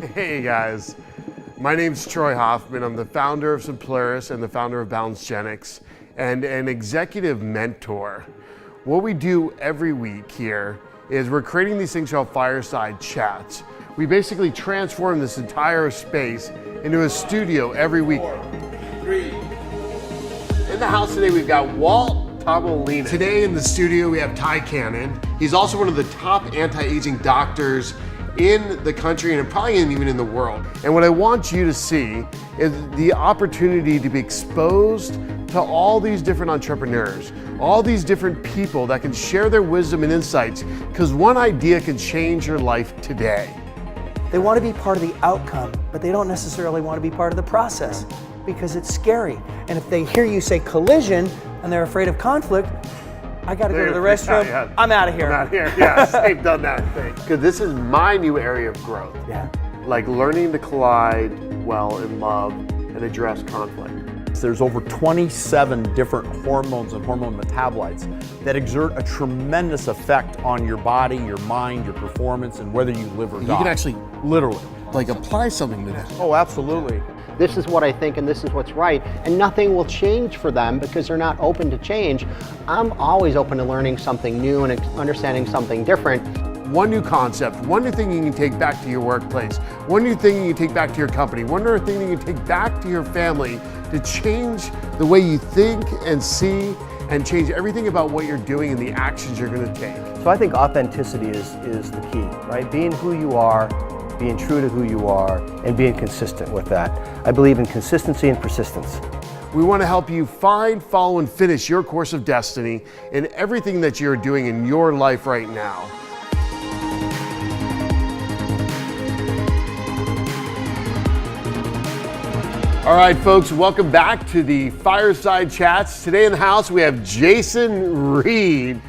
Hey guys, my name's Troy Hoffman. I'm the founder of Simplurus and the founder of Balancegenics and an executive mentor. What we do every week here is we're creating these things called Fireside Chats. We basically transform this entire space into a studio every week. 4, 3. In the house today we've got Walt Tomolina. Today in the studio we have Ty Cannon. He's also one of the top anti-aging doctors in the country and probably even in the world. And what I want you to see is the opportunity to be exposed to all these different entrepreneurs, all these different people that can share their wisdom and insights, because one idea can change your life today. They want to be part of the outcome, but they don't necessarily want to be part of the process because it's scary. And if they hear you say collision and they're afraid of conflict, I got to go to the restroom. Yeah. I'm out of here. I'm out of here. Yes, they've done that thing. Because this is my new area of growth. Yeah. Like learning to collide well in love and address conflict. There's over 27 different hormones and hormone metabolites that exert a tremendous effect on your body, your mind, your performance, and whether you live or die. You can actually literally like apply something to that. Oh, absolutely. This is what I think and this is what's right, and nothing will change for them because they're not open to change. I'm always open to learning something new and understanding something different. One new concept, one new thing you can take back to your workplace, one new thing you can take back to your company, one new thing you can take back to your family to change the way you think and see and change everything about what you're doing and the actions you're going to take. So I think authenticity is the key, right? Being who you are, being true to who you are, and being consistent with that. I believe in consistency and persistence. We want to help you find, follow, and finish your course of destiny in everything that you're doing in your life right now. All right, folks, welcome back to the Fireside Chats. Today in the house, we have Jason Reid.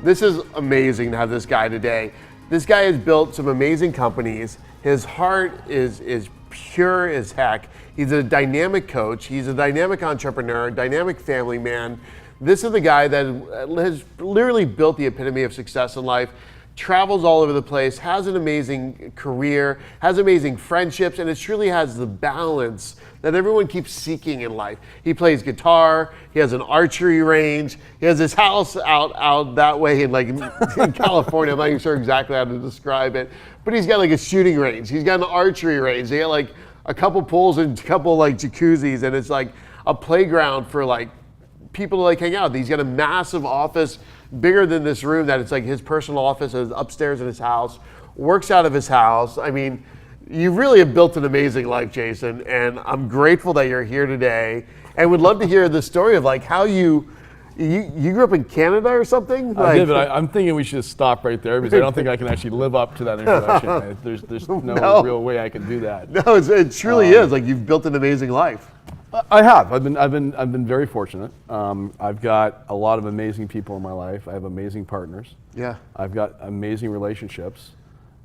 This is amazing to have this guy today. This guy has built some amazing companies. His heart is pure as heck. He's a dynamic coach. He's a dynamic entrepreneur, dynamic family man. This is the guy that has literally built the epitome of success in life, travels all over the place, has an amazing career, has amazing friendships, and it truly has the balance that everyone keeps seeking in life. He plays guitar, he has an archery range, he has his house out that way in in California. I'm not even sure exactly how to describe it, but he's got like a shooting range, he's got an archery range, they got like a couple pools and a couple like jacuzzis, and it's like a playground for like people to like hang out. He's got a massive office, bigger than this room, that it's like his personal office is upstairs in his house, works out of his house. I mean, you really have built an amazing life, Jason, and I'm grateful that you're here today and would love to hear the story of like how you grew up in Canada or something? I did, but I'm thinking we should just stop right there because I don't think I can actually live up to that introduction. There's no real way I can do that. No, it truly is. Like you've built an amazing life. I have. I've been very fortunate. I've got a lot of amazing people in my life. I have amazing partners. Yeah. I've got amazing relationships,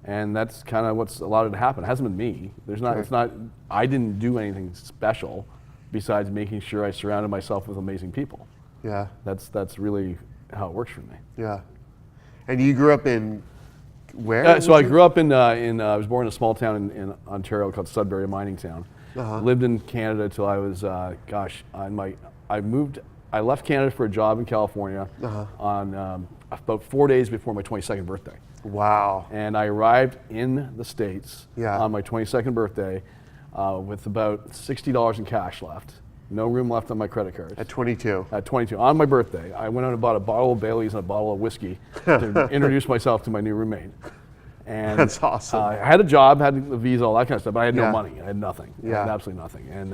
and that's kind of what's allowed it to happen. It hasn't been me. It's not. I didn't do anything special, besides making sure I surrounded myself with amazing people. Yeah. That's really how it works for me. Yeah. And you grew up in where? So I grew up I was born in a small town in Ontario called Sudbury, a mining town. Uh-huh. Lived in Canada till I was, I left Canada for a job in California on about 4 days before my 22nd birthday. Wow. And I arrived in the States on my 22nd birthday with about $60 in cash left. No room left on my credit card. At 22? At 22, on my birthday. I went out and bought a bottle of Bailey's and a bottle of whiskey to introduce myself to my new roommate. And that's awesome. I had a job, had a visa, all that kind of stuff, but I had no money. I had nothing. Yeah. I had absolutely nothing. And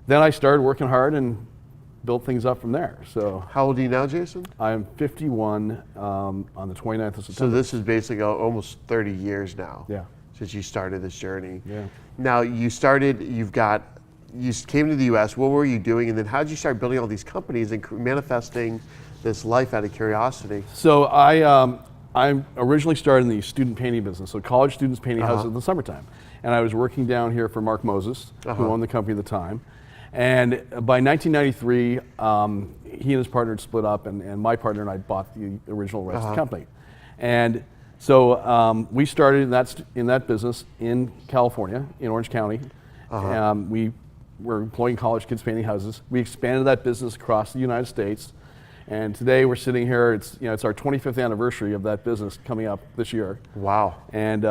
then I started working hard and built things up from there. So how old are you now, Jason? I am 51 on the 29th of September. So this is basically almost 30 years now. Yeah. Since you started this journey. Yeah. Now you came to the US, what were you doing? And then how did you start building all these companies and manifesting this life out of curiosity? So I originally started in the student painting business, so college students painting houses in the summertime. And I was working down here for Mark Moses, who owned the company at the time. And by 1993, he and his partner had split up, and my partner and I bought the original rest of the company. And So we started in that business in California, in Orange County. We were employing college kids painting houses. We expanded that business across the United States. And today we're sitting here, it's our 25th anniversary of that business coming up this year. Wow. And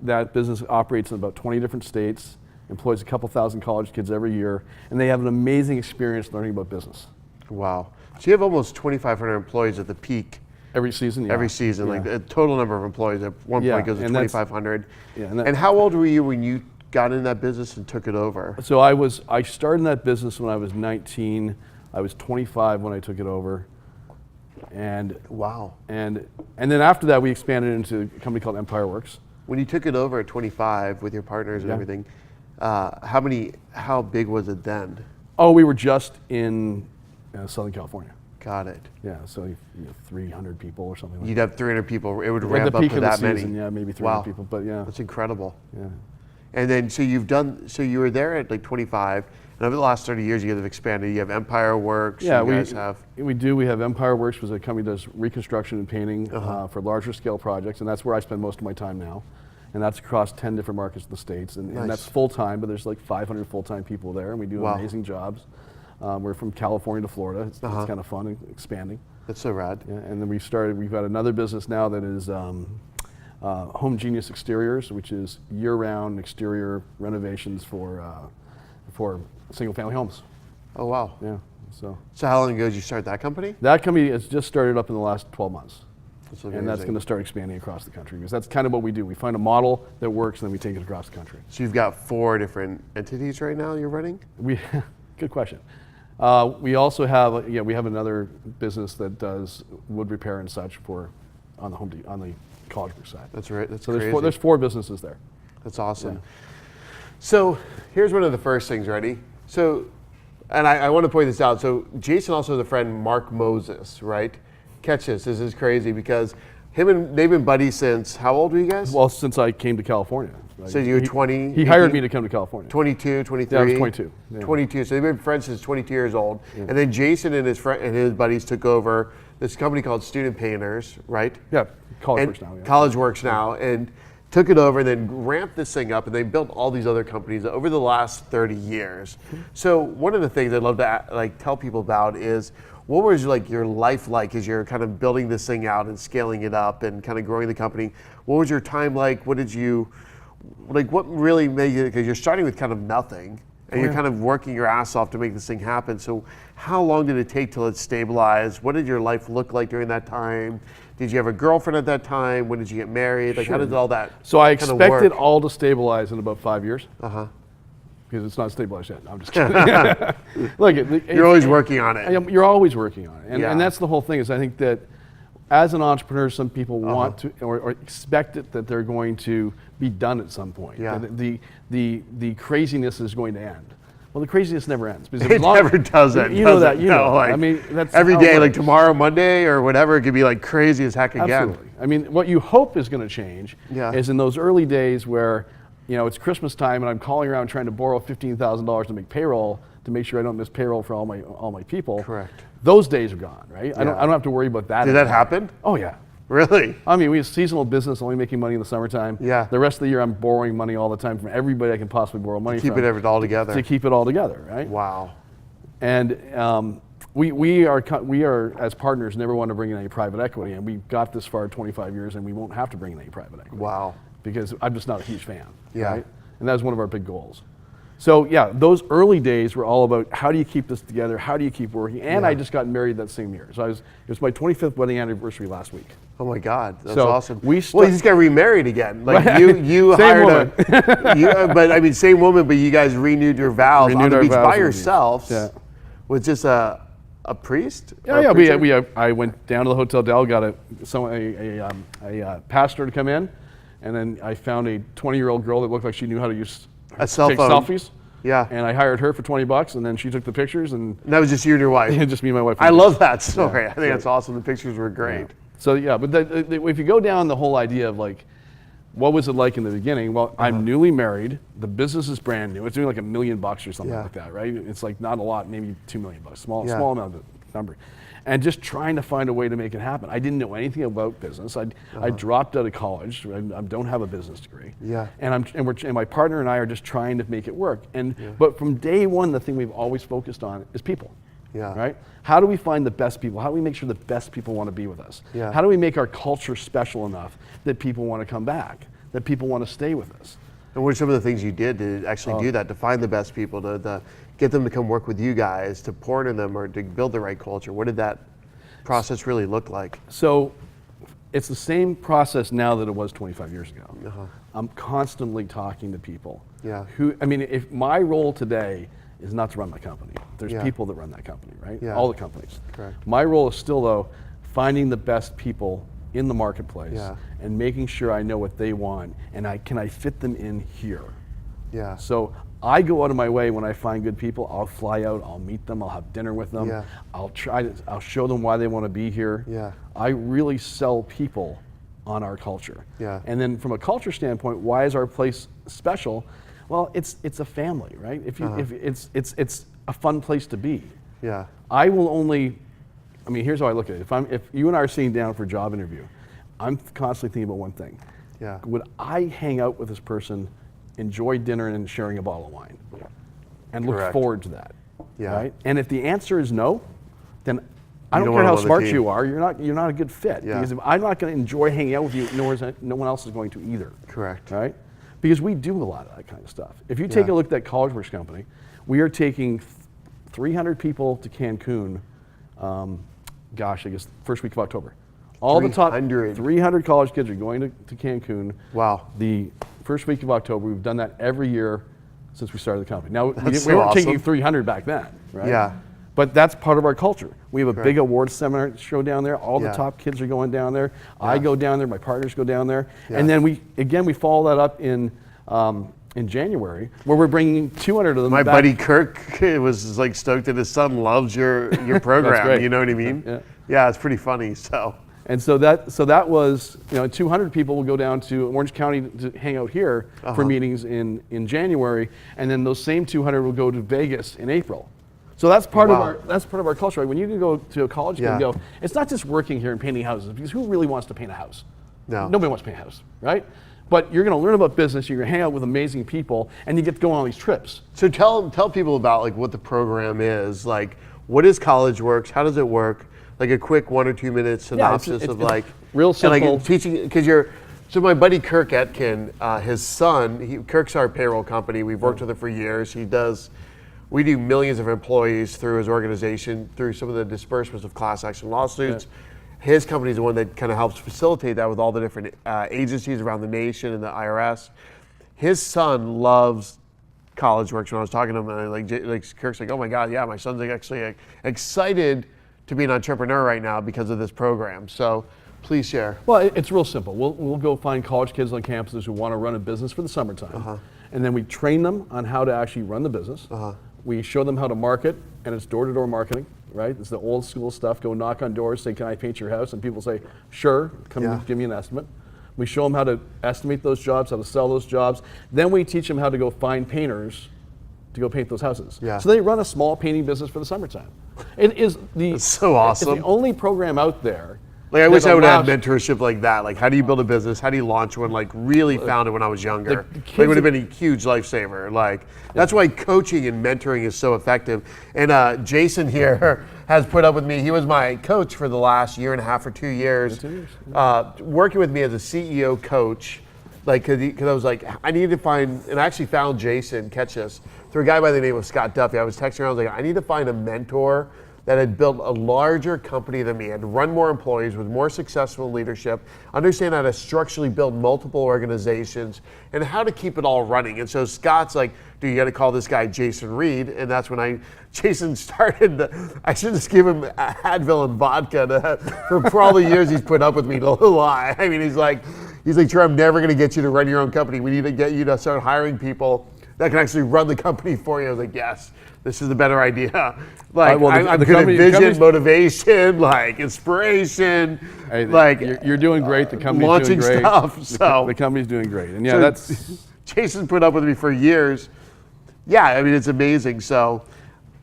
that business operates in about 20 different states, employs a couple thousand college kids every year, and they have an amazing experience learning about business. Wow. So you have almost 2,500 employees at the peak. Every season, yeah. Every season, Yeah. like the total number of employees at one point goes to and that's- 2,500. Yeah, and how old were you when you got in that business and took it over? So I started in that business when I was 19. I was 25 when I took it over. And Wow. and then after that we expanded into a company called EmpireWorks. When you took it over at 25 with your partners and Yeah. everything, how big was it then? Oh, we were just in Southern California. Got it. Yeah, so 300 people or something like You'd have 300 people. It would that. ramp At the up peak to of the that season, many. yeah, maybe 300 Wow. people, but yeah. That's incredible. Yeah. And then, so you were there at like 25, and over the last 30 years, you guys have expanded. You have EmpireWorks. Yeah, you guys have. we do. We have EmpireWorks, which is a company that does reconstruction and painting for larger scale projects, and that's where I spend most of my time now. And that's across 10 different markets in the States, and that's full time, but there's like 500 full time people there, and we do amazing jobs. We're from California to Florida. It's kind of fun and expanding. That's so rad. Yeah, and then we've got another business now that is Home Genius Exteriors, which is year-round exterior renovations for single-family homes. Oh, wow. Yeah, so how long ago did you start that company? that company has just started up in the last 12 months. That's And that's amazing. going to start expanding across the country because that's kind of what we do. We find a model that works and then we take it across the country. So you've got 4 different entities right now you're running? Good question. We also have we have another business that does wood repair and such on the college group side. That's right. That's So crazy. there's 4 businesses there. That's awesome. Yeah. So here's one of the first things, ready? So, and I want to point this out. So Jason also has a friend, Mark Moses, right? Catch this. This is crazy because they've been buddies since, how old were you guys? Well, since I came to California. Right? So you were 20? He hired me to come to California. 22, 23? Yeah, I was 22. Yeah. 22. So they've been friends since 22 years old. Yeah. And then Jason and his buddies took over this company called Student Painters, right? Yeah, CollegeWorks now. Yeah. CollegeWorks now, and took it over and then ramped this thing up, and they built all these other companies over the last 30 years. So one of the things I'd love to tell people about is, what was your life like as you're kind of building this thing out and scaling it up and kind of growing the company? What was your time like? What really made you, because you're starting with kind of nothing, and you're kind of working your ass off to make this thing happen. So how long did it take till it stabilized? What did your life look like during that time? Did you have a girlfriend at that time? When did you get married? How did all that So I kind of expected work? all to stabilize in about 5 years. Because it's not stabilized yet. No, I'm just kidding. Look, You're always working on it. You're always working on it. Yeah. And that's the whole thing, is I think that as an entrepreneur, some people want to or expect it that they're going to be done at some point. Yeah. The craziness is going to end. Well, the craziness never ends. Because It never does end. You know does that. it? You know. No, I mean, that's every how it day, like works. tomorrow, Monday, or whatever, it could be like crazy as heck again. Absolutely. I mean, what you hope is going to change is in those early days where, it's Christmas time and I'm calling around trying to borrow $15,000 to make payroll, to make sure I don't miss payroll for all my people. Correct. Those days are gone, right? I don't have to worry about that. Did that happen? Oh yeah. Really? I mean, we have seasonal business, only making money in the summertime. Yeah. The rest of the year, I'm borrowing money all the time from everybody I can possibly borrow money Keep from. it all together. To keep it all together, right? Wow. And we are as partners never want to bring in any private equity, and we got this far 25 years, and we won't have to bring in any private equity. Wow. Because I'm just not a huge fan. Yeah. Right? And that was one of our big goals. So yeah, those early days were all about how do you keep this together, how do you keep working, and I just got married that same year. So it was my 25th wedding anniversary last week. Oh my God, that's So awesome. we well, you just got remarried again. Like you Same hired but I mean, same woman, but you guys renewed your vows on the beach by yourselves. Yeah. With just a priest? Yeah, I went down to the Hotel Del, got a pastor to come in, and then I found a 20-year-old girl that looked like she knew how to use a cell take phone. selfies. Yeah. And I hired her for $20, and then she took the pictures, and that was just you and your wife. just me and my wife. I love that story. I think that's awesome. The pictures were great. Yeah. So yeah, but if you go down the whole idea of like, what was it like in the beginning? Well, I'm newly married. The business is brand new. It's doing like $1 million or something like that, right? It's like not a lot, maybe $2 million. Small amount number. And just trying to find a way to make it happen. I didn't know anything about business. I dropped out of college. I don't have a business degree. Yeah. And my partner and I are just trying to make it work. But from day one, the thing we've always focused on is people. Yeah. Right? How do we find the best people? How do we make sure the best people want to be with us? Yeah. How do we make our culture special enough that people want to come back, that people want to stay with us? And what are some of the things you did to actually do that, to find the best people, to get them to come work with you guys, to pour into them, or to build the right culture? What did that process really look like? So it's the same process now that it was 25 years ago. I'm constantly talking to people. Yeah. If my role today is not to run my company. There's Yeah. people that run that company, right? Yeah. All the companies. Correct. My role is still, though, finding the best people in the marketplace Yeah. and making sure I know what they want and can I fit them in here. Yeah. So I go out of my way when I find good people. I'll fly out, I'll meet them, I'll have dinner with them. Yeah. I'll show them why they want to be here. Yeah. I really sell people on our culture. Yeah. And then from a culture standpoint, why is our place special? Well, it's a family, right? If it's a fun place to be. Yeah. I will only, here's how I look at it. If you and I are sitting down for a job interview, I'm constantly thinking about one thing. Yeah. Would I hang out with this person, enjoy dinner and sharing a bottle of wine, and look Correct. forward to that? Yeah. Right? And if the answer is no, then I You don't don't care want how them on the smart team. you are. You're not a good fit. Yeah. Because if I'm not going to enjoy hanging out with you, no one else is going to either. Correct. Right? Because we do a lot of that kind of stuff. If you take Yeah. a look at that CollegeWorks company, we are taking 300 people to Cancun. I guess first week of October. All the top 300 college kids are going to Cancun. Wow. The first week of October. We've done that every year since we started the company. Now, we so weren't awesome. taking 300 back then, right? Yeah. But that's part of our culture. We have a Correct. big awards seminar show down there. All Yeah. the top kids are going down there. I go down there. My partners go down there. Yeah. And then we follow that up in January, where we're bringing 200 of them My back. buddy Kirk was like stoked that his son loves your program. great. You know what I mean? Yeah. Yeah, it's pretty funny. So. And so that was 200 people will go down to Orange County to hang out here for meetings in January, and then those same 200 will go to Vegas in April. So that's part Wow. of our culture. Right? When you can go to a college Yeah. and go, it's not just working here and painting houses, because who really wants to paint a house? No. Nobody wants to paint a house, right? But you're going to learn about business. You're going to hang out with amazing people, and you get to go on all these trips. So tell people about like what the program is. Like, what is CollegeWorks? How does it work? Like a quick 1 or 2 minute synopsis of like real simple. And like teaching, because so my buddy Kirk Etkin, his son, Kirk's our payroll company. We've worked with him for years. We do millions of employees through his organization, through some of the disbursements of class action lawsuits. Yeah. His company is the one that kind of helps facilitate that with all the different agencies around the nation and the IRS. His son loves CollegeWorks. When I was talking to him, like Kirk's like, oh my God, yeah, my son's like actually excited to be an entrepreneur right now because of this program. So please share. Well, it's real simple. We'll go find college kids on campuses who want to run a business for the summertime. And then we train them on how to actually run the business. We show them how to market, and it's door-to-door marketing, right? It's the old school stuff. Go knock on doors, say, can I paint your house? And people say, sure, come give me an estimate. We show them how to estimate those jobs, how to sell those jobs. Then we teach them how to go find painters to go paint those houses. Yeah. So they run a small painting business for the summertime. It is It's so awesome. It's the only program out there. Like I wish I would have allows- mentorship like that. Like how do you build a business? How do you launch one? Like really found it when I was younger. The Like kids it would have been a huge lifesaver. Like that's why coaching and mentoring is so effective. And Jason here has put up with me. He was my coach for the last 1.5 or 2 years. 2 years. Working with me as a CEO coach. Like, cause I was like, I needed to find, and I actually found Jason, catch this, through a guy by the name of Scott Duffy. I was texting around, I was like, I need to find a mentor that had built a larger company than me, had run more employees, with more successful leadership, understand how to structurally build multiple organizations, and how to keep it all running. And so Scott's like, dude, you gotta call this guy Jason Reid. And that's when Jason started, I should just give him Advil and vodka for all the years he's put up with me to lie. I mean, he's like, Trey, I'm never gonna get you to run your own company. We need to get you to start hiring people that can actually run the company for you. I was like, yes, this is the better idea. Like, I'm good at vision, motivation, like inspiration, Hey, like you're doing great. The company's launching doing great. stuff. So The company's doing great, and yeah, so that's Jason put up with me for years. Yeah, I mean it's amazing. So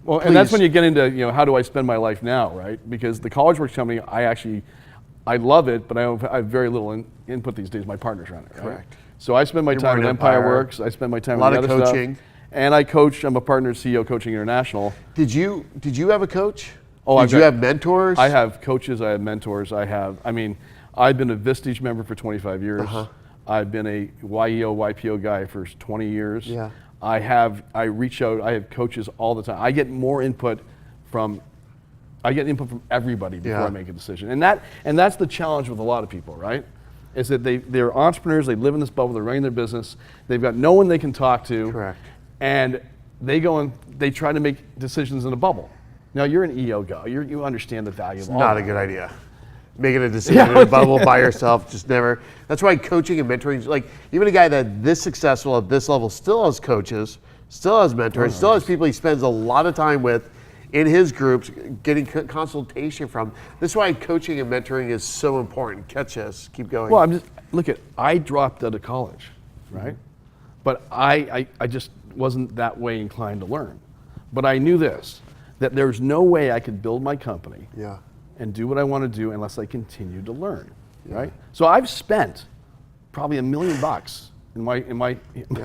Well, and that's when you get into, how do I spend my life now, right? Because the CollegeWorks company, I love it, but I have very little input these days. My partners run it, right? Correct. So I spend my time at EmpireWorks. I spend my time with the other coaching. stuff. And I coach. I'm a partner at CEO Coaching International. Did you have a coach? Oh, did you have mentors? I have coaches. I have mentors. I've been a Vistage member for 25 years. I've been a YEO, YPO guy for 20 years. Yeah. I reach out. I have coaches all the time. I get input from everybody before I make a decision. And that's the challenge with a lot of people, right? Is that they're entrepreneurs, they live in this bubble, they're running their business, they've got no one they can talk to. Correct. And they go and they try to make decisions in a bubble. Now you're an EO guy, you understand the value of all Not that. a good idea. Making a decision in a bubble by yourself, just never. That's why coaching and mentoring, like even a guy that's this successful at this level still has coaches, still has mentors, still has people he spends a lot of time with in his groups, getting consultation from. This is why coaching and mentoring is so important. Catch this, keep going. Well, I dropped out of college, right? But I just wasn't that way inclined to learn. But I knew this, that there's no way I could build my company and do what I want to do unless I continue to learn, right? So I've spent probably $1 million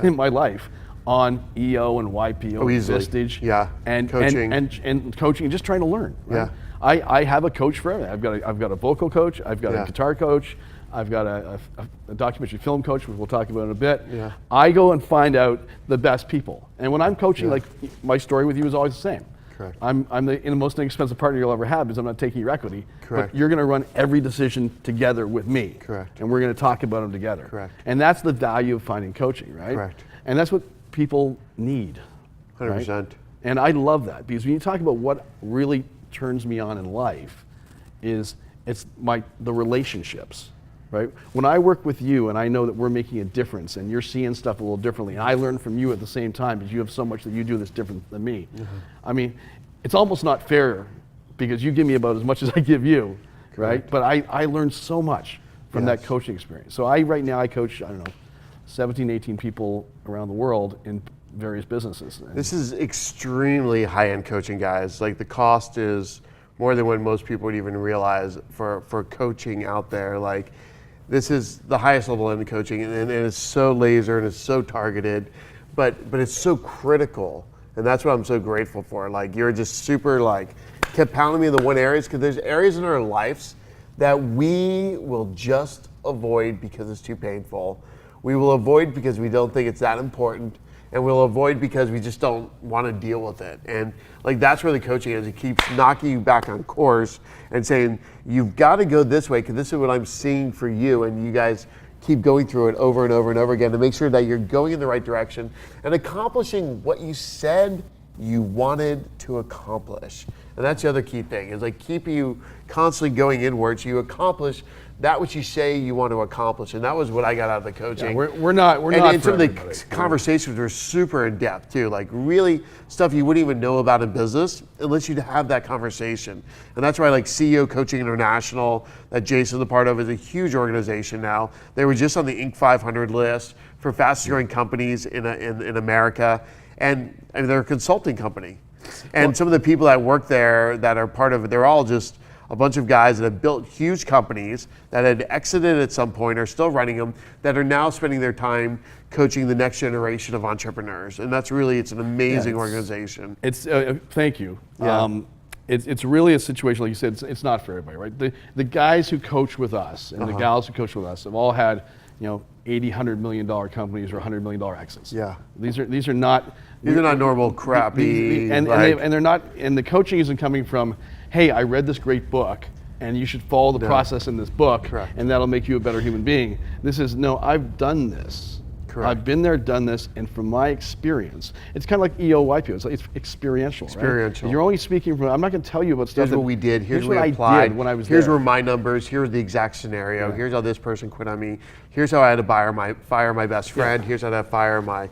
in my life on EO and YPO and Vistage, and coaching and coaching, just trying to learn. Right? I have a coach for everything. I've got a vocal coach. I've got a guitar coach. I've got a documentary film coach, which we'll talk about in a bit. I go and find out the best people, and when I'm coaching, like my story with you is always the same. Correct. I'm the most inexpensive partner you'll ever have because I'm not taking your equity. Correct. But you're going to run every decision together with me. Correct. And we're going to talk about them together. Correct. And that's the value of finding coaching, right? Correct. And that's what people need. 100%. Right? And I love that because when you talk about what really turns me on in life, it's the relationships. Right? When I work with you and I know that we're making a difference and you're seeing stuff a little differently, and I learn from you at the same time because you have so much that you do that's different than me. I mean, it's almost not fair because you give me about as much as I give you, right? But I learned so much from that coaching experience. So right now I coach, 17, 18 people around the world in various businesses. This is extremely high-end coaching, guys. Like the cost is more than what most people would even realize for coaching out there. Like, this is the highest level in coaching, and it's so laser and it's so targeted, but it's so critical, and that's what I'm so grateful for. Like, you're just super kept pounding me in the one areas, because there's areas in our lives that we will just avoid because it's too painful. We will avoid because we don't think it's that important, and we'll avoid because we just don't want to deal with it. And that's where the coaching is. It keeps knocking you back on course and saying, you've got to go this way because this is what I'm seeing for you, and you guys keep going through it over and over and over again to make sure that you're going in the right direction and accomplishing what you said you wanted to accomplish. And that's the other key thing, is keep you constantly going inwards so you accomplish that which you say you want to accomplish. And that was what I got out of the coaching. Yeah, we're not and for some of the everybody. conversations were super in depth too, really stuff you wouldn't even know about in business unless you'd have that conversation. And that's why CEO Coaching International, that Jason's a part of, is a huge organization now. They were just on the Inc. 500 list for fastest growing companies in America. And they're a consulting company. And some of the people that work there that are part of it, they're all just a bunch of guys that have built huge companies that had exited at some point, are still running them, that are now spending their time coaching the next generation of entrepreneurs. And that's really, it's an amazing organization. It's thank you. Yeah. It's really a situation, like you said, it's not for everybody, right? The guys who coach with us and the gals who coach with us have all had, $80, $100 million companies or $100 million exits. Yeah. These are not normal, crappy. And they're not, and the coaching isn't coming from, hey, I read this great book and you should follow the process in this book. Correct. And that'll make you a better human being. This is, no, I've done this. Correct. I've been there, done this, and from my experience, it's kind of like EO, YPO. It's experiential. Experiential. Right? You're only speaking from, I'm not going to tell you about stuff. Here's what we did. Here's what I we applied. did when I was Here's there. where my numbers. Here's the exact scenario. Yeah. Here's how this person quit on me. Here's how I had to fire my best friend. Yeah. Here's how I had to fire my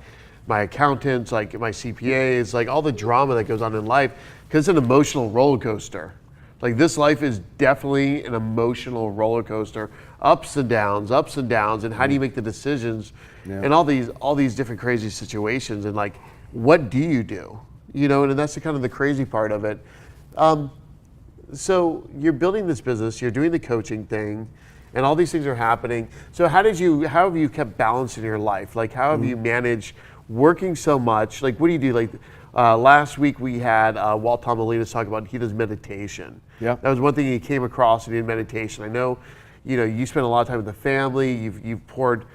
accountants, my CPAs, all the drama that goes on in life, because it's an emotional roller coaster. This life is definitely an emotional roller coaster, ups and downs, and how do you make the decisions, and all these different crazy situations, and what do you do? You know, and that's the kind of the crazy part of it. So you're building this business, you're doing the coaching thing, and all these things are happening. So how have you kept balance in your life? Like, how have you managed working so much? Like, what do you do? Like, last week we had Walt Tomolinas talk about he does meditation. Yeah. That was one thing he came across in meditation. I know, you know, you spend a lot of time with the family. You've poured,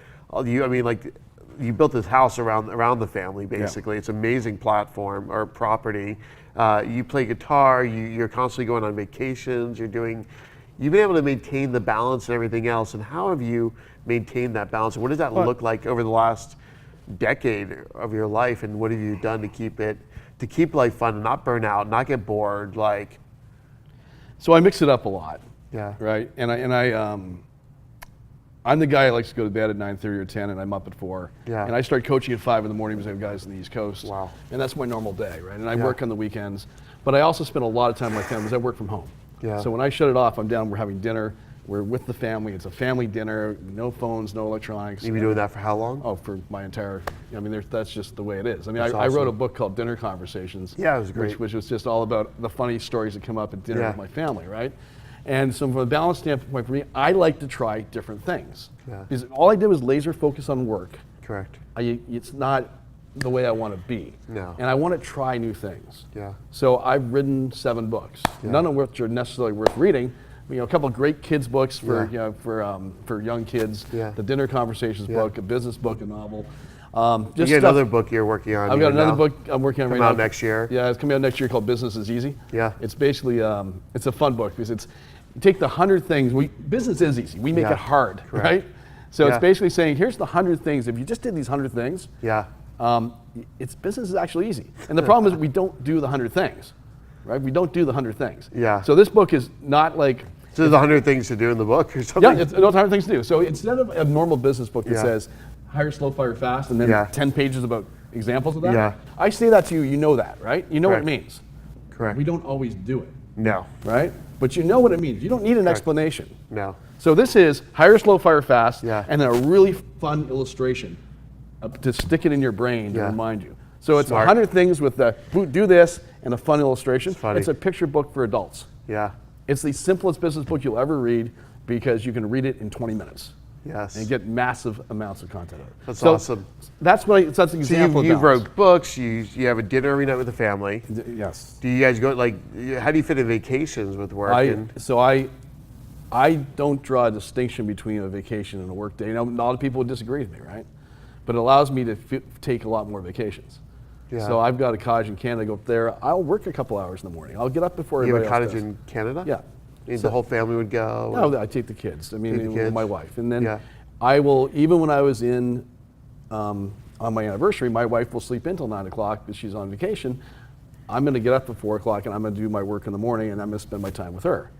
you built this house around the family, basically. Yeah. It's an amazing platform or property. You play guitar, you're constantly going on vacations, you've been able to maintain the balance and everything else. And how have you maintained that balance? And what does that look like over the last decade of your life? And what have you done to keep life fun and not burn out, not get bored? Like, so I mix it up a lot. Yeah. Right. I'm the guy that likes to go to bed at 9:30 or 10, and I'm up at 4. Yeah. And I start coaching at 5 in the morning because I have guys on the East Coast. Wow. And that's my normal day, right? And I work on the weekends, but I also spend a lot of time with my family because I work from home. Yeah. So when I shut it off, I'm down, we're having dinner, we're with the family, it's a family dinner, no phones, no electronics. You've been doing that for how long? Oh, for my entire, that's just the way it is. I mean, That's I wrote awesome. a book called Dinner Conversations. Yeah, it was great. Which was just all about the funny stories that come up at dinner Yeah. with my family, right? And so from a balance standpoint for me, I like to try different things. Yeah. Because all I did was laser focus on work. Correct. It's not the way I want to be. No. And I want to try new things. Yeah. So I've written 7 books, none of which are necessarily worth reading. You know, a couple of great kids books for for young kids. Yeah. The Dinner Conversations book, a business book, a novel. You get another book you're working on. I've got another now? book I'm working on right now. Come out next year. Yeah, it's coming out next year called Business is Easy. Yeah. It's basically it's a fun book because you take the 100 things. Business is easy. We make it hard, right? So it's basically saying here's the 100 things. If you just did these 100 things, business is actually easy. And the problem is we don't do the 100 things, right? We don't do the 100 things. Yeah. So this book is not like. So there's 100 things to do in the book or something? Yeah, it's 100 things to do. So instead of a normal business book that says hire slow, fire fast, and then 10 pages about examples of that, Yeah. I say that to you, you know that, right? You know what it Correct. means. Correct. We don't always do it, No. right? But you know what it means. You don't need an explanation. No. So this is hire slow, fire fast, Yeah. and then a really fun illustration to stick it in your brain to remind you. So it's Smart. 100 things with the do this and a fun illustration. It's funny. It's a picture book for adults. Yeah. It's the simplest business book you'll ever read because you can read it in 20 minutes. Yes. And get massive amounts of content out of it. That's So awesome. That's an So example you of balance. wrote books, you have a dinner every night with the family. Yes. Do you guys go, how do you fit in vacations with work? I don't draw a distinction between a vacation and a work day. You know, a lot of people would disagree with me, right? But it allows me to take a lot more vacations. Yeah. So I've got a cottage in Canada. I go up there. I'll work a couple hours in the morning. I'll get up before You have a everybody else cottage does. in Canada? Yeah. And the whole family would go? No, I take the kids. I mean, Take the kids? my wife. And then Yeah. I will, even when I was in, on my anniversary, my wife will sleep until 9 o'clock because she's on vacation. I'm going to get up at 4 o'clock and I'm going to do my work in the morning and I'm going to spend my time with her.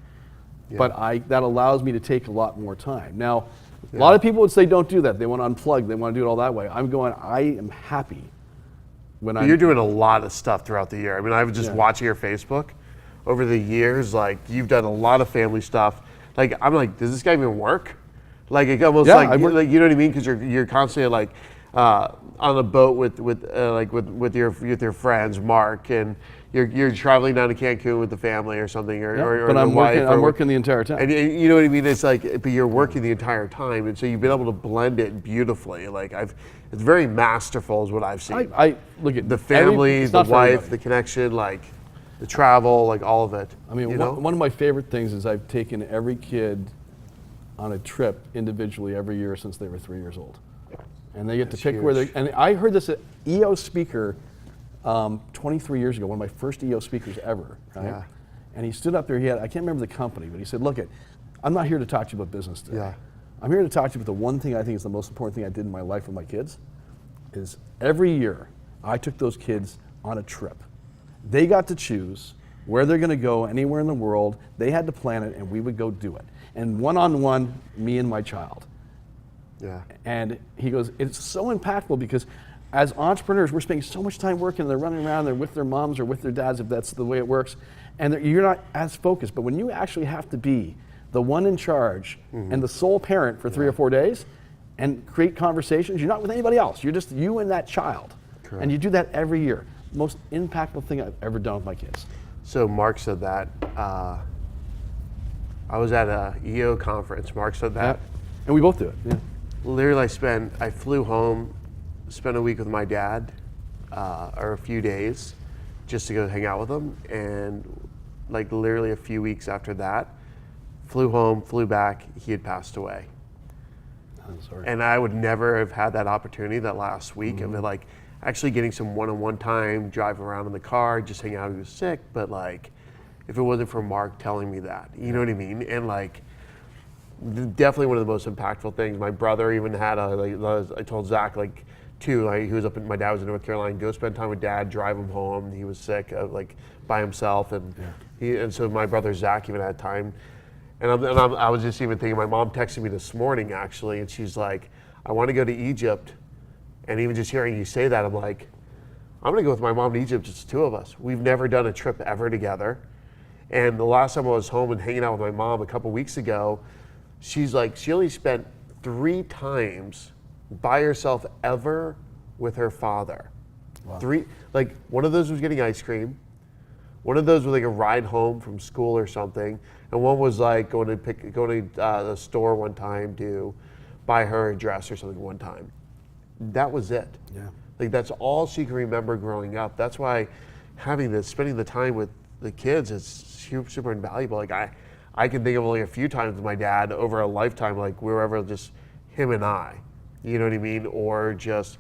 Yeah. But that allows me to take a lot more time. Now, a lot of people would say don't do that. They want to unplug. They want to do it all that way. I'm going, I am happy when You're doing a lot of stuff throughout the year. I mean, I was just Yeah. watching your Facebook over the years. Like, you've done a lot of family stuff. Like, I'm like, does this guy even work? Like, it almost Yeah, like you know what I mean? Because you're constantly like on a boat with your friends, Mark, and you're traveling down to Cancun with the family or something, or but the I'm wife. working. I'm working the entire time. And you know what I mean? It's like, but you're working the entire time, and so you've been able to blend it beautifully. Like it's very masterful, is what I've seen. I look at The family, it's the not for wife, everybody. the connection, like the travel, like all of it. I mean, you know? one of my favorite things is I've taken every kid on a trip individually every year since they were 3 years old. And they get to pick where they, and I heard this at EO speaker 23 years ago, one of my first EO speakers ever, right? Yeah. And he stood up there, I can't remember the company, but he said, look, I'm not here to talk to you about business today. Yeah. I'm here to talk to you about the one thing I think is the most important thing I did in my life with my kids, is every year I took those kids on a trip. They got to choose where they're gonna go anywhere in the world. They had to plan it and we would go do it. And one-on-one, me and my child. Yeah. And he goes, it's so impactful because as entrepreneurs, we're spending so much time working, they're running around, they're with their moms or with their dads, if that's the way it works, and you're not as focused. But when you actually have to be the one in charge and the sole parent for 3 or 4 days and create conversations, you're not with anybody else, you're just you and that child. Correct. And you do that every year. most impactful thing I've ever done with my kids. So Mark said that. I was at a EO conference. Mark said that. And we both do it. Yeah. Literally, I flew home, spent a week with my dad, or a few days, just to go hang out with him. And like literally a few weeks after that, flew home, flew back, he had passed away. I'm sorry. And I would never have had that opportunity that last week of like actually getting some one-on-one time, driving around in the car, just hanging out. He was sick, but like, if it wasn't for Mark telling me that, you know what I mean? And like, definitely one of the most impactful things. My brother even had I told Zach like too, like he was my dad was in North Carolina, go spend time with dad, drive him home. He was sick, like by himself, and and so my brother Zach even had time. And I was just even thinking, my mom texted me this morning actually, and she's like, I want to go to Egypt. And even just hearing you say that, I'm like, I'm gonna go with my mom to Egypt, just the two of us. We've never done a trip ever together. And the last time I was home and hanging out with my mom a couple weeks ago, she's like, she only spent 3 times by herself ever with her father. Wow. 3, like one of those was getting ice cream, one of those was like a ride home from school or something, and one was like going to the store one time to buy her a dress or something one time. That was it. Yeah. Like that's all she can remember growing up. That's why spending the time with the kids is super invaluable. Like I can think of only a few times with my dad over a lifetime, like we were ever just him and I, you know what I mean? Or just,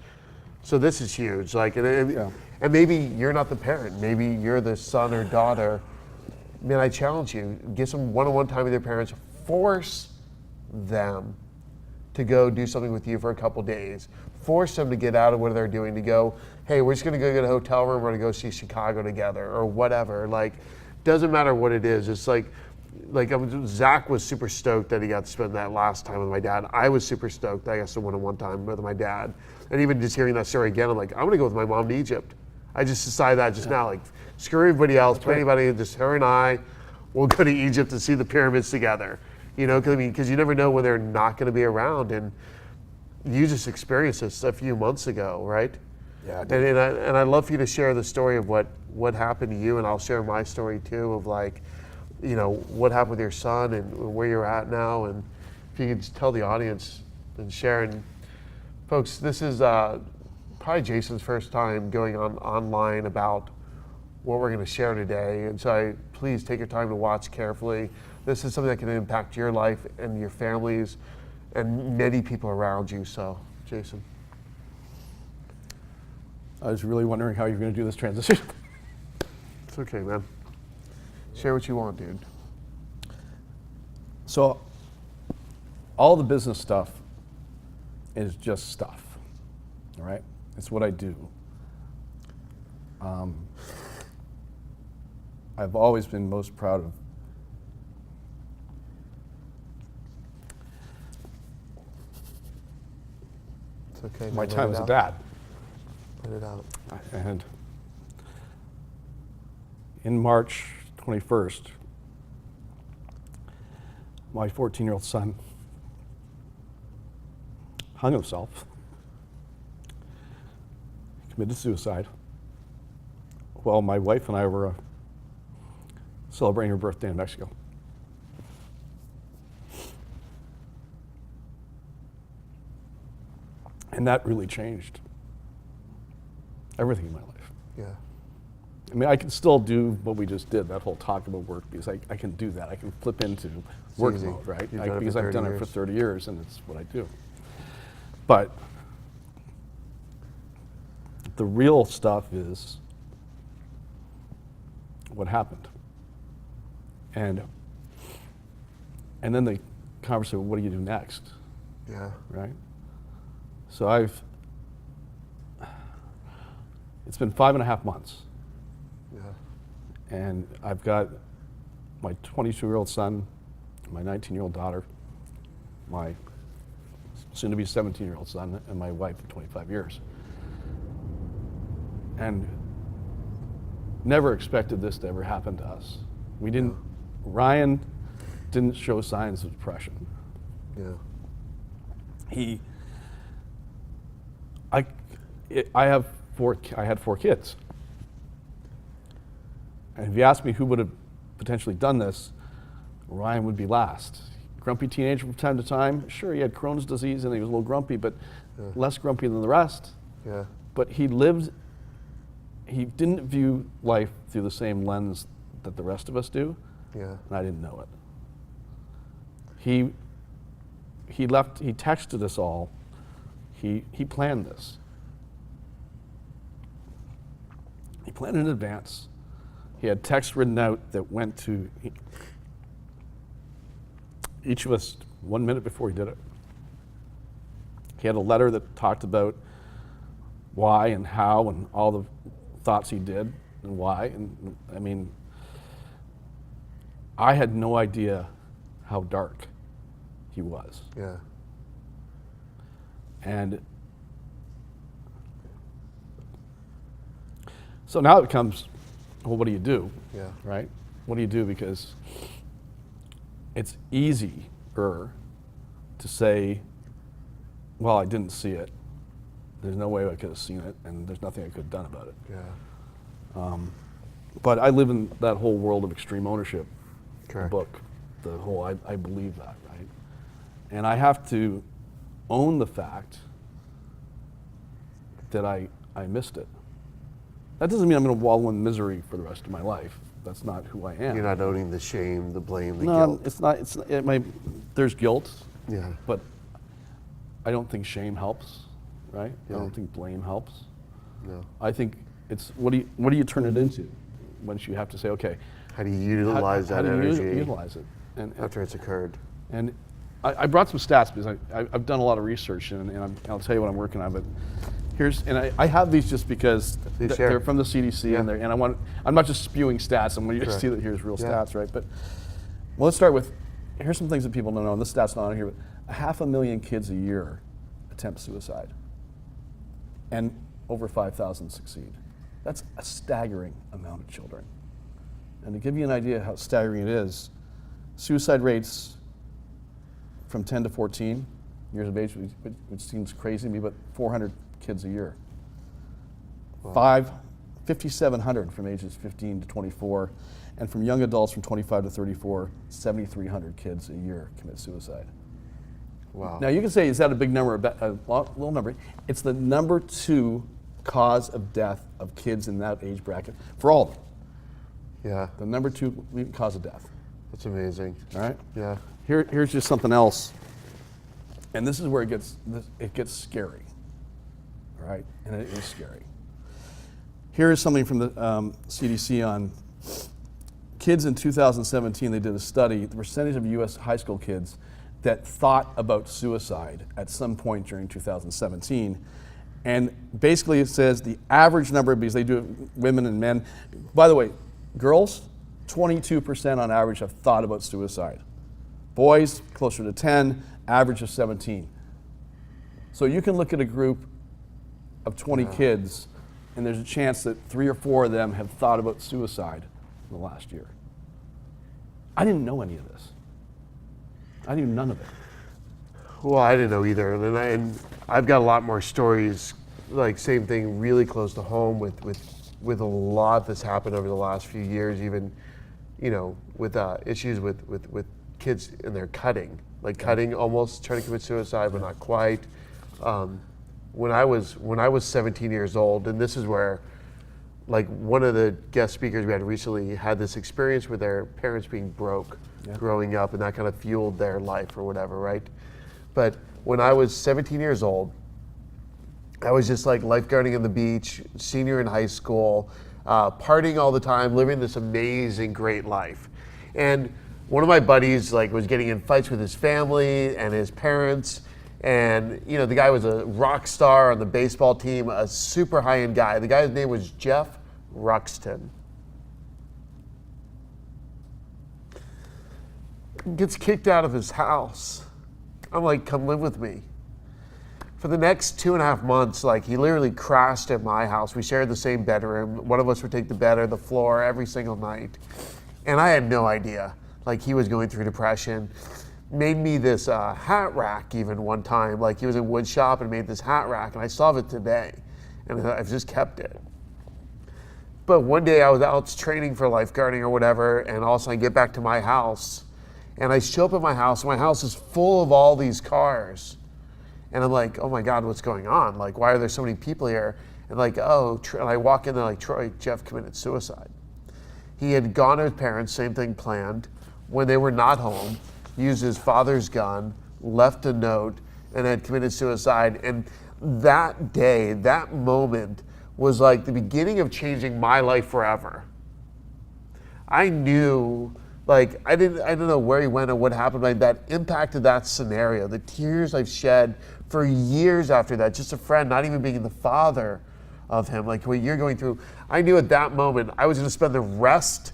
so this is huge. Like, and maybe you're not the parent, maybe you're the son or daughter. Man, I challenge you, get some one-on-one time with your parents, force them to go do something with you for a couple days. Force them to get out of what they're doing, to go, hey, we're just gonna go get a hotel room, we're gonna go see Chicago together, or whatever. Like, doesn't matter what it is. It's like Zach was super stoked that he got to spend that last time with my dad. I was super stoked that I got to one-on-one time with my dad. And even just hearing that story again, I'm like, I'm gonna go with my mom to Egypt. I just decided that just now, like, screw everybody else, anybody, just her and I, we'll go to Egypt and see the pyramids together. You know, because you never know when they're not gonna be around. And you just experienced this a few months ago, right? Yeah. And I'd love for you to share the story of what happened to you, and I'll share my story too of like, you know, what happened with your son and where you're at now, and if you could just tell the audience and share. And folks, this is probably Jason's first time going online about what we're going to share today, and so please take your time to watch carefully. This is something that can impact your life and your families and many people around you. So, Jason. I was really wondering how you're going to do this transition. It's okay, man. Share what you want, dude. So, all the business stuff is just stuff, all right? It's what I do. I've always been most proud of It's okay. my time as a dad. Let it out. And in March 21st, my 14-year-old son hung himself, committed suicide, while my wife and I were celebrating her birthday in Mexico. And that really changed everything in my life. Yeah. I mean, I can still do what we just did, that whole talk about work, because I can do that. I can flip into work easy. mode, right? You've done it Because for I've done 30 it for years. 30 years, and it's what I do. But the real stuff is what happened. And then the conversation, what do you do next, Yeah. right? So it's been 5.5 months. Yeah. And I've got my 22-year-old son, my 19-year-old daughter, my soon-to-be 17-year-old son, and my wife of 25 years. And never expected this to ever happen to us. Ryan didn't show signs of depression. Yeah. I had 4 kids. And if you ask me who would have potentially done this, Ryan would be last. Grumpy teenager from time to time. Sure, he had Crohn's disease and he was a little grumpy, but less grumpy than the rest. Yeah. But he didn't view life through the same lens that the rest of us do. Yeah. And I didn't know it. He texted us all. He planned this. He planned in advance. He had texts written out that went to each of us 1 minute before he did it. He had a letter that talked about why and how and all the thoughts he did and why. And I mean, I had no idea how dark he was. Yeah. And so now it becomes, well, what do you do? Yeah. Right? What do you do? Because it's easier to say, well, I didn't see it. There's no way I could have seen it, and there's nothing I could have done about it. Yeah. But I live in that whole world of extreme ownership Correct. book. The whole, I believe that, right? And I have to own the fact that I missed it. That doesn't mean I'm going to wallow in misery for the rest of my life. That's not who I am. You're not owning the shame, the blame, the No, guilt. it's not. There's guilt, Yeah. but I don't think shame helps, right? Yeah. I don't think blame helps. No. I think it's what do you turn it into once you have to say, okay, How do you utilize how that do you energy utilize it? And after it's occurred? And I brought some stats because I've done a lot of research and I'll tell you what I'm working on. But I have these just because Please share. they're from the CDC Yeah. and I'm not just spewing stats. I'm going to Correct. see that here's real Yeah. stats, right? But well, let's start with here's some things that people don't know. And this stat's not on here, but 500,000 kids a year attempt suicide, and over 5,000 succeed. That's a staggering amount of children. And to give you an idea how staggering it is, suicide rates from 10 to 14 years of age, which seems crazy to me, but 400 kids a year. 5,700 from ages 15 to 24, and from young adults from 25 to 34, 7,300 kids a year commit suicide. Wow. Now you can say, is that a big number, a little number? It's the number 2 cause of death of kids in that age bracket for all of them. Yeah. The number 2 leading cause of death. That's amazing. All right. Yeah. Here's just something else, and this is where it gets scary. All right, and it is scary. Here is something from the CDC on kids in 2017. They did a study. The percentage of U.S. high school kids that thought about suicide at some point during 2017. And basically it says the average number, because they do it women and men. By the way, girls, 22% on average have thought about suicide. Boys, closer to 10, average of 17. So you can look at a group of 20 kids, and there's a chance that 3 or 4 of them have thought about suicide in the last year. I didn't know any of this. I knew none of it. Well, I didn't know either, and I've got a lot more stories, like same thing, really close to home with a lot that's happened over the last few years, even, with issues with kids and their cutting, almost trying to commit suicide, but not quite. When I was 17 years old, and this is where, like, one of the guest speakers we had recently had this experience with their parents being broke growing up, and that kind of fueled their life or whatever, right? But when I was 17 years old, I was just like lifeguarding on the beach, senior in high school, partying all the time, living this amazing, great life. And one of my buddies was getting in fights with his family and his parents. And the guy was a rock star on the baseball team, a super high-end guy. The guy's name was Jeff Ruxton. Gets kicked out of his house. I'm like, come live with me. For the next 2.5 months, he literally crashed at my house. We shared the same bedroom. One of us would take the bed or the floor every single night. And I had no idea. He was going through depression. Made me this hat rack even one time. He was in wood shop and made this hat rack, and I still have it today. And I've just kept it. But one day I was out training for lifeguarding or whatever, and all of a sudden I get back to my house, and I show up at my house, and my house is full of all these cars. And I'm like, oh my God, what's going on? Like, why are there so many people here? And like, oh, and I walk in there like, Troy, Jeff committed suicide. He had gone to his parents, same thing planned. When they were not home, used his father's gun, left a note, and had committed suicide. And that day, that moment was like the beginning of changing my life forever. I knew, like, I don't know where he went or what happened, like that impacted that scenario. The tears I've shed for years after that, just a friend, not even being the father of him, like what you're going through. I knew at that moment I was gonna spend the rest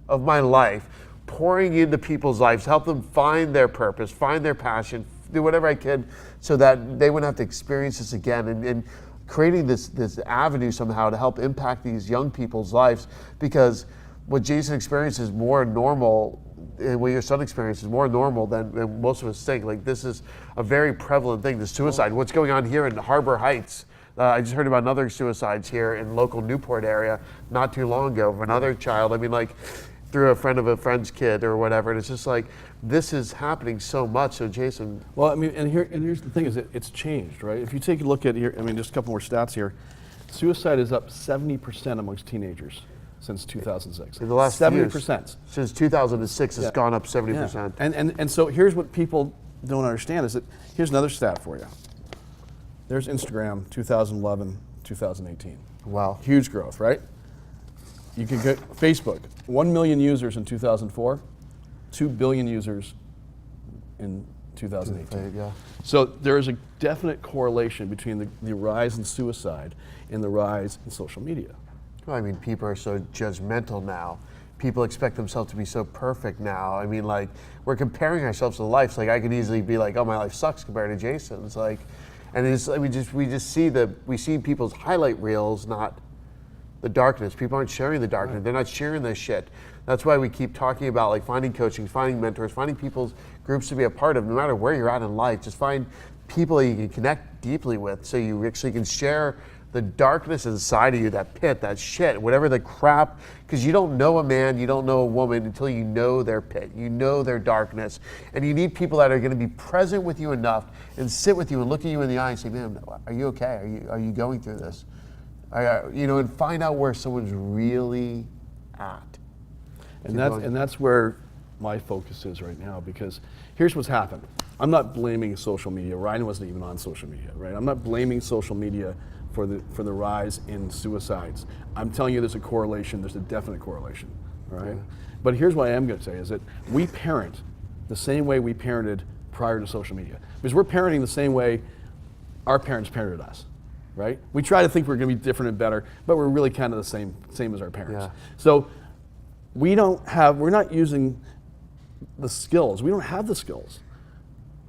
of my life pouring into people's lives, help them find their purpose, find their passion, do whatever I could so that they wouldn't have to experience this again, and creating this avenue somehow to help impact these young people's lives, because what Jason experienced is more normal, and what your son experienced is more normal than most of us think. Like, this is a very prevalent thing, the suicide. What's going on here in Harbor Heights? I just heard about another suicides here in local Newport area not too long ago of another child. I mean, like, through a friend of a friend's kid or whatever. And it's just like, this is happening so much. So Jason. Well, I mean, and here's the thing is it's changed, right? If you take a look at here, I mean, just a couple more stats here. Suicide is up 70% amongst teenagers since 2006. In the last 70%. Since 2006, it's gone up 70%. Yeah. And so here's what people don't understand is that, here's another stat for you. There's Instagram, 2011, 2018. Wow. Huge growth, right? You can get Facebook, 1 million users in 2004, 2 billion users in 2018. Yeah. So there is a definite correlation between the rise in suicide and the rise in social media. Well, I mean, people are so judgmental now. People expect themselves to be so perfect now. I mean, like, we're comparing ourselves to lives. Like, I could easily be like, oh, my life sucks compared to Jason's. Like, and it's, we just see people's highlight reels, not the darkness. People aren't sharing the darkness. Right. They're not sharing this shit. That's why we keep talking about, like, finding coaching, finding mentors, finding people's groups to be a part of, no matter where you're at in life. Just find people that you can connect deeply with, so you actually can share the darkness inside of you, that pit, that shit, whatever the crap, because you don't know a man, you don't know a woman until you know their pit, you know their darkness. And you need people that are going to be present with you enough and sit with you and look at you in the eye and say, man, are you okay? Are you going through this? And find out where someone's really at. And that's where my focus is right now, because here's what's happened. I'm not blaming social media. Ryan wasn't even on social media, right? I'm not blaming social media for the rise in suicides. I'm telling you there's a correlation, there's a definite correlation, all right? Yeah. But here's what I am gonna say is that we parent the same way we parented prior to social media. Because we're parenting the same way our parents parented us, right? We try to think we're gonna be different and better, but we're really kind of the same as our parents. Yeah. So we're not using the skills, we don't have the skills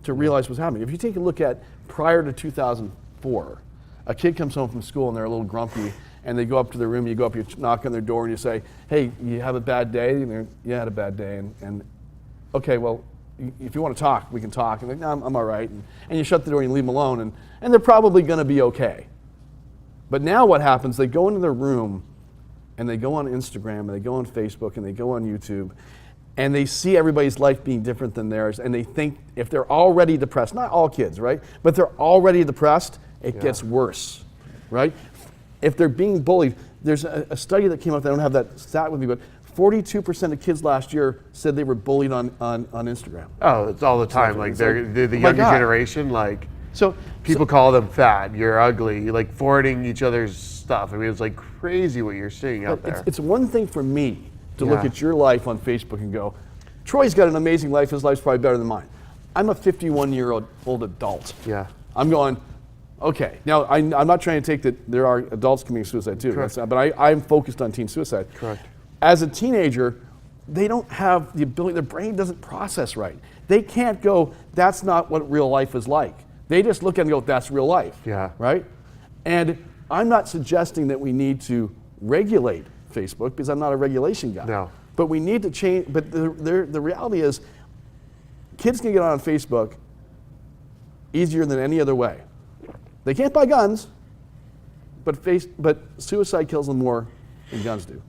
to realize what's happening. If you take a look at prior to 2004, a kid comes home from school and they're a little grumpy, and they go up to their room, you go up, you knock on their door and you say, hey, you have a bad day? And they're, yeah, I had a bad day. And okay, well, if you want to talk, we can talk. And they're like, no, I'm all right. And you shut the door and you leave them alone, and they're probably gonna be okay. But now what happens, they go into their room and they go on Instagram and they go on Facebook and they go on YouTube, and they see everybody's life being different than theirs, and they think if they're already depressed, not all kids, right? But they're already depressed, it gets worse, right? If they're being bullied, there's a study that came out, I don't have that stat with me, but 42% of kids last year said they were bullied on Instagram. Oh, it's all the time. Like, they're the younger generation, like, so people call them fat, you're ugly, like forwarding each other's stuff. I mean, it's like crazy what you're seeing out there. It's one thing for me to look at your life on Facebook and go, Troy's got an amazing life, his life's probably better than mine. I'm a 51-year-old adult. Yeah. I'm going, okay, now I'm not trying to take that there are adults committing suicide too, but I'm focused on teen suicide. Correct. As a teenager, they don't have the ability, their brain doesn't process right. They can't go, that's not what real life is like. They just look at it and go, that's real life, right? And I'm not suggesting that we need to regulate Facebook, because I'm not a regulation guy. No. But we need to change, but the reality is, kids can get on Facebook easier than any other way. They can't buy guns, but suicide kills them more than guns do,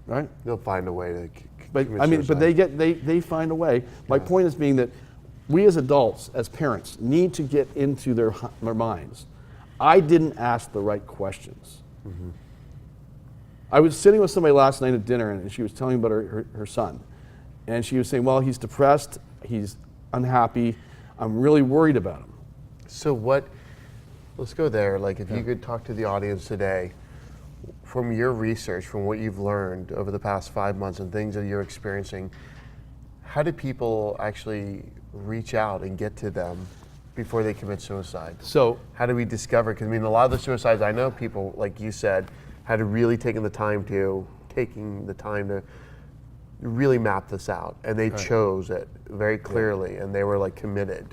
right? They'll find a way to. But commit I mean, but suicide. they find a way. My point is being that we as adults, as parents, need to get into their minds. I didn't ask the right questions. Mm-hmm. I was sitting with somebody last night at dinner, and she was telling me about her son, and she was saying, "Well, he's depressed, he's unhappy. I'm really worried about him." So what? Let's go there. Like, if you could talk to the audience today, from your research, from what you've learned over the past 5 months and things that you're experiencing, how do people actually reach out and get to them before they commit suicide? So How do we discover? Because I mean, a lot of the suicides I know, people like you said, had really taken the time to really map this out, and they chose it very clearly, and they were like committed.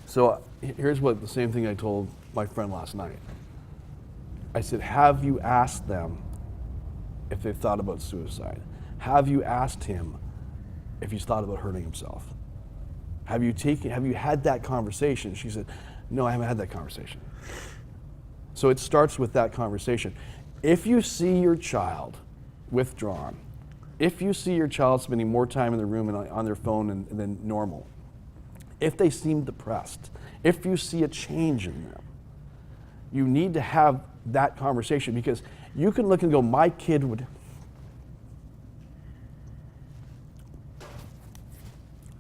So here's what the same thing I told my friend last night. I said, have you asked them if they've thought about suicide? Have you asked him if he's thought about hurting himself? Have you had that conversation? She said, no, I haven't had that conversation. So it starts with that conversation. If you see your child withdrawn, if you see your child spending more time in the room and on their phone than normal, if they seem depressed, if you see a change in them, you need to have that conversation, because you can look and go, my kid would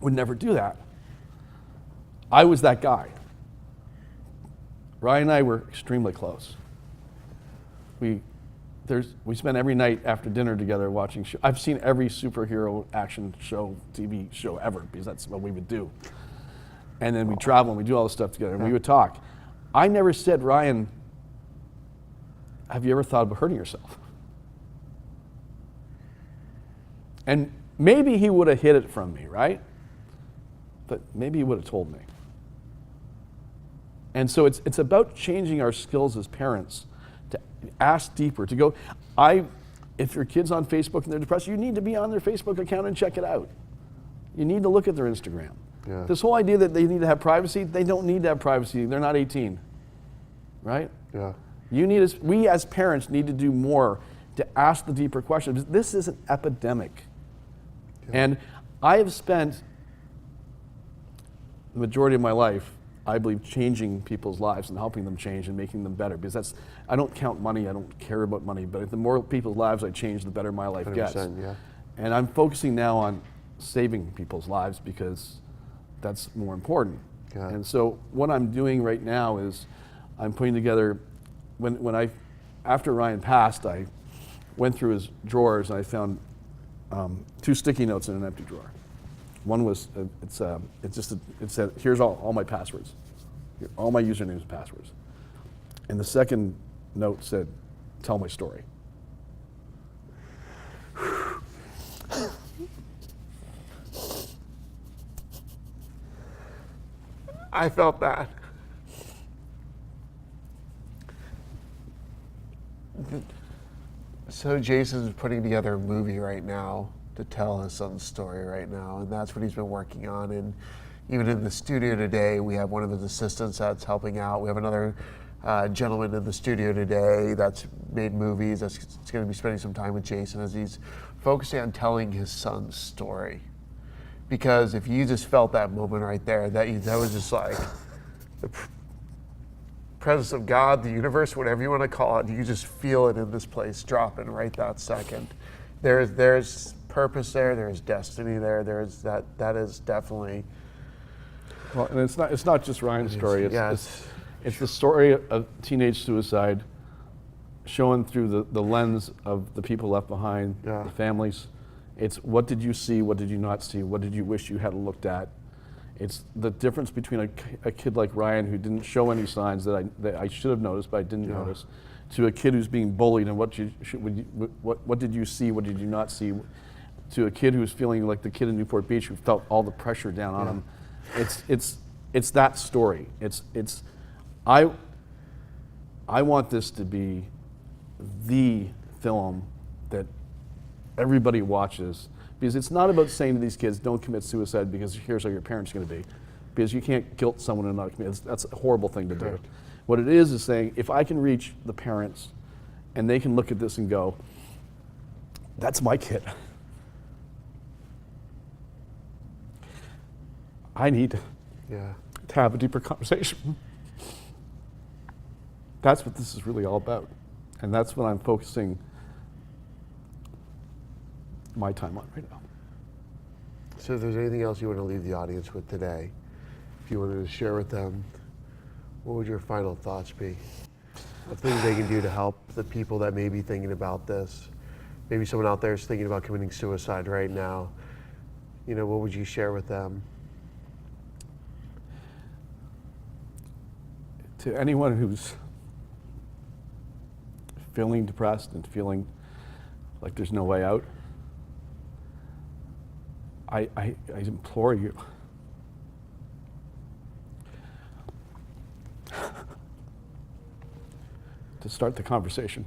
never do that. I was that guy. Ryan and I were extremely close. We spent every night after dinner together watching shows. I've seen every superhero action show, TV show ever, because that's what we would do. And then we travel and we do all this stuff together, and we would talk. I never said, Ryan, have you ever thought about hurting yourself? And maybe he would have hid it from me, right? But maybe he would have told me. And so it's about changing our skills as parents to ask deeper, to go, if your kid's on Facebook and they're depressed, you need to be on their Facebook account and check it out. You need to look at their Instagram. Yeah. This whole idea that they need to have privacy, they don't need to have privacy. They're not 18, right? Yeah. We as parents need to do more to ask the deeper questions. This is an epidemic. Yeah. And I have spent the majority of my life, I believe, changing people's lives and helping them change and making them better. Because I don't count money, I don't care about money, but the more people's lives I change, the better my life gets. Yeah. And I'm focusing now on saving people's lives, because that's more important. Yeah. And so what I'm doing right now is I'm putting together, after Ryan passed, I went through his drawers and I found 2 sticky notes in an empty drawer. One was, it said, here's all my passwords, all my usernames and passwords. And the second note said, tell my story. I felt that. So Jason's putting together a movie right now to tell his son's story right now, and that's what he's been working on. And even in the studio today, we have one of his assistants that's helping out. We have another gentleman in the studio today that's made movies, that's going to be spending some time with Jason as he's focusing on telling his son's story. Because if you just felt that moment right there, that was just like the presence of God, the universe, whatever you want to call it, you just feel it in this place dropping right that second. There's purpose there, there's destiny there, that is definitely. Well, and it's not just Ryan's story. It's the story of teenage suicide, shown through the lens of the people left behind, the families. It's what did you see, what did you not see, what did you wish you had looked at. It's the difference between a kid like Ryan, who didn't show any signs that I should have noticed, but I didn't notice, to a kid who's being bullied, and what did you see, what did you not see, to a kid who's feeling like the kid in Newport Beach who felt all the pressure down on him. It's that story. I want this to be the film that everybody watches, because it's not about saying to these kids, don't commit suicide because here's how your parents are going to be, because you can't guilt someone into not committing. That's a horrible thing to do. What it is saying, if I can reach the parents and they can look at this and go, That's my kid. I need to have a deeper conversation. That's what this is really all about. And that's what I'm focusing my time on right now. So if there's anything else you want to leave the audience with today, if you wanted to share with them, what would your final thoughts be? Of things they can do to help the people that may be thinking about this. Maybe someone out there is thinking about committing suicide right now. You know, what would you share with them? To anyone who's feeling depressed and feeling like there's no way out, I implore you, to start the conversation.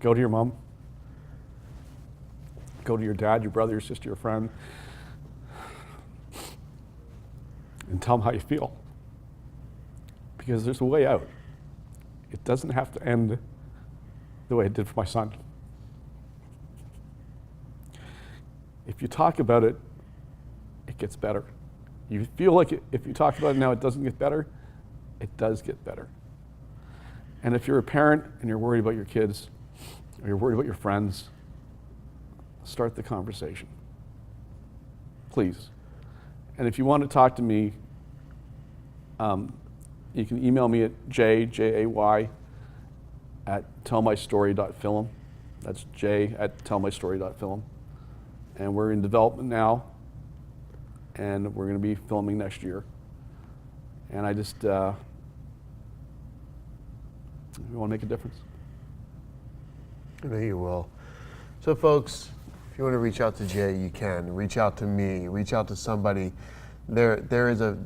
Go to your mom. Go to your dad, your brother, your sister, your friend, and tell them how you feel. Because there's a way out. It doesn't have to end the way it did for my son. If you talk about it, it gets better. You feel like if you talk about it now, it doesn't get better, it does get better. And if you're a parent and you're worried about your kids, or you're worried about your friends, start the conversation, please. And if you want to talk to me, you can email me at jay@tellmystory.film. That's jay@tellmystory.film. And we're in development now, and we're going to be filming next year. And I just we want to make a difference. I know you will. So folks, if you want to reach out to Jay, you can. Reach out to me. Reach out to somebody. There is a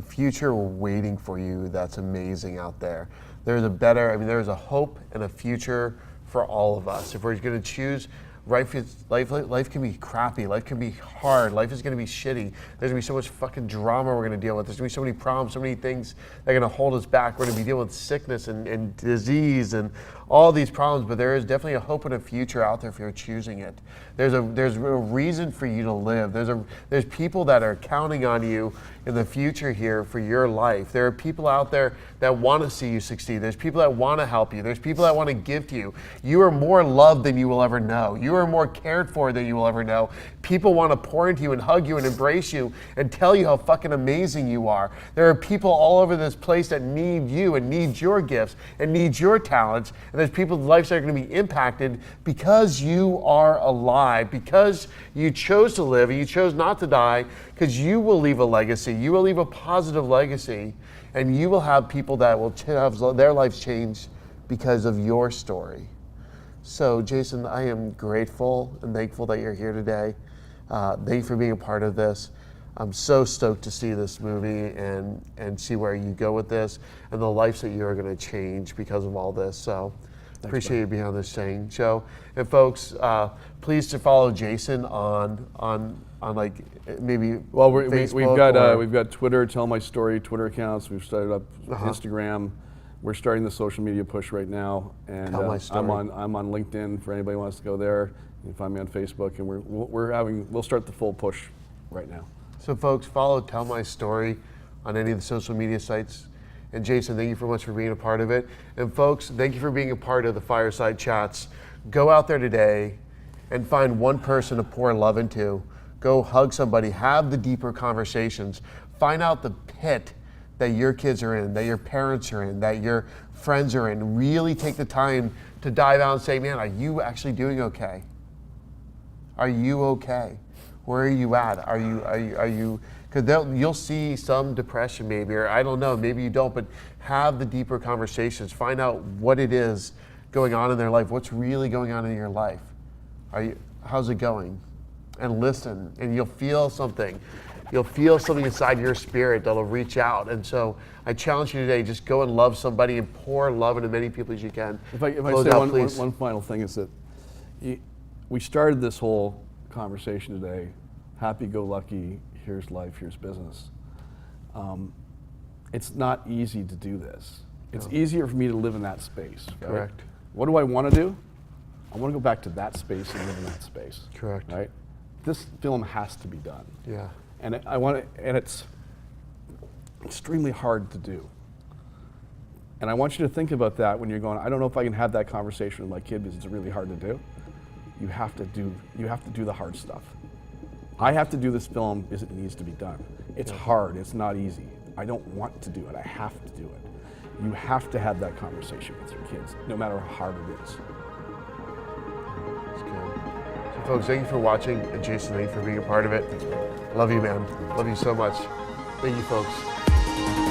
future waiting for you that's amazing out there. There's a hope and a future for all of us. If we're going to choose, life can be crappy, life can be hard, life is going to be shitty. There's going to be so much fucking drama we're going to deal with. There's going to be so many problems, so many things that are going to hold us back. We're going to be dealing with sickness and disease and all these problems, but there is definitely a hope and a future out there if you're choosing it. There's a reason for you to live. There's people that are counting on you in the future here for your life. There are people out there that want to see you succeed. There's people that want to help you. There's people that want to give to you. You are more loved than you will ever know. You are more cared for than you will ever know. People want to pour into you and hug you and embrace you and tell you how fucking amazing you are. There are people all over this place that need you and need your gifts and need your talents. And there's people's lives that are going to be impacted because you are alive, because you chose to live and you chose not to die, because you will leave a legacy. You will leave a positive legacy, and you will have people that will have their lives changed because of your story. So, Jason, I am grateful and thankful that you're here today. Thank you for being a part of this. I'm so stoked to see this movie and see where you go with this and the lives that you are going to change because of all this. So, appreciate you being on this show. And folks, please to follow Jason on like maybe well, Facebook we've got Twitter, Tell My Story Twitter accounts. We've started up Instagram. We're starting the social media push right now, and Tell My Story. I'm on LinkedIn for anybody who wants to go there. You can find me on Facebook, and we'll start the full push right now. So folks, follow Tell My Story on any of the social media sites. And Jason, thank you so much for being a part of it. And folks, thank you for being a part of the Fireside Chats. Go out there today and find one person to pour love into. Go hug somebody, have the deeper conversations. Find out the pit that your kids are in, that your parents are in, that your friends are in. Really take the time to dive out and say, man, are you actually doing okay? Are you okay? Where are you at? Are you? Because you'll see some depression maybe, or I don't know, maybe you don't, but have the deeper conversations. Find out what it is going on in their life. What's really going on in your life? How's it going? And listen, and you'll feel something. You'll feel something inside your spirit that'll reach out. And so I challenge you today, just go and love somebody and pour love into as many people as you can. If I say one final thing is that we started this whole conversation today, happy-go-lucky, here's life, here's business. It's not easy to do this. It's easier for me to live in that space. Right? Correct. What do I want to do? I want to go back to that space and live in that space. Correct. Right? This film has to be done. Yeah. And it's extremely hard to do. And I want you to think about that when you're going, I don't know if I can have that conversation with my kid because it's really hard to do. You have to do the hard stuff. I have to do this film because it needs to be done. It's hard, it's not easy. I don't want to do it, I have to do it. You have to have that conversation with your kids, no matter how hard it is. That's good. So folks, thank you for watching, and Jason, thank you for being a part of it. Love you, man. Love you so much. Thank you, folks.